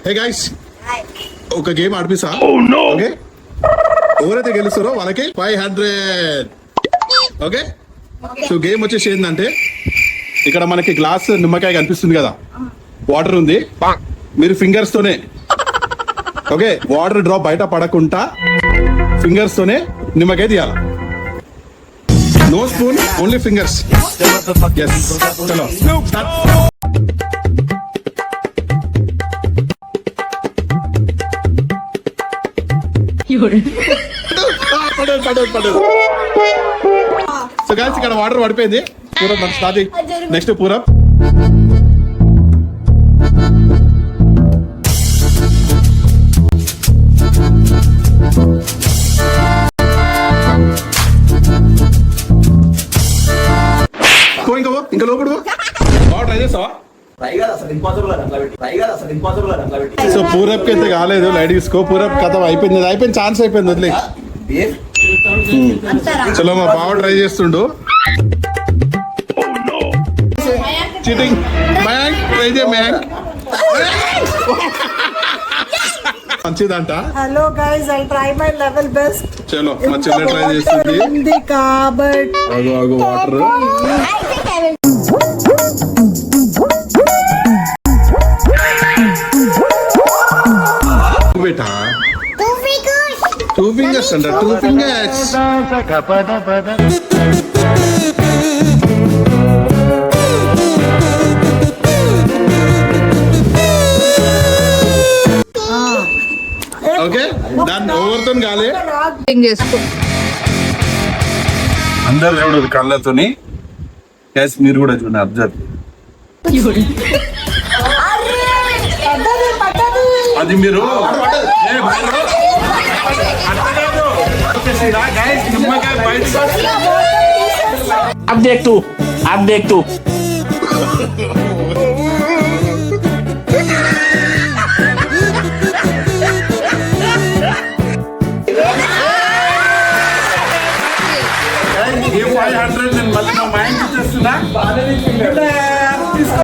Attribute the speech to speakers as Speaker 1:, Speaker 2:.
Speaker 1: Hey guys, ఒక game ఆడిపిస్తా. Okay, ఎవరైతే గెలుస్తారో వాళ్ళకి 500. ఓకే, సో గేమ్ వచ్చేసి ఏంటంటే, ఇక్కడ మనకి గ్లాస్ నిమ్మకాయ కనిపిస్తుంది కదా, వాటర్ ఉంది. మీరు ఫింగర్స్ తోనే, ఓకే, వాటర్ డ్రాప్ బయట పడకుండా ఫింగర్స్ తోనే నిమ్మకాయ తీయాలి. No spoon, only fingers. Yes, చలో స్టార్ట్. సో గాయ్స్, ఇక్కడ వాటర్ పడిపోయింది. పూరబ్ స్టార్ట్. నెక్స్ట్ పూరబ్. ఇంకా లోపడు బాగా ట్రై చేస్తావా? సో పూరబ్ కి అయితే కాలేదు, లైట్ తీసుకో. పూరబ్ కథ అయిపోయింది, ఛాన్స్ అయిపోయింది, వదిలే. చలో, మా బావ ట్రై చేస్తుండు. చీటింగ్. మయాంక్ ట్రై చేయ, మయాంక్. మంచిదంట.
Speaker 2: Hello guys, I try my level best.
Speaker 1: చలో, మా చెల్లె ట్రై చేస్తుంది
Speaker 2: కాబట్టి
Speaker 1: వాటర్. బేటా, 2 fingers అంట, 2 fingers. ఓకే, దాన్ని ఓవర్తో కాలే. అందరు చూడదు కళ్ళతోని, గ్యాస్ మీరు కూడా చూడండి, అబ్జర్వ్. అది మీరు
Speaker 3: अब देख तू.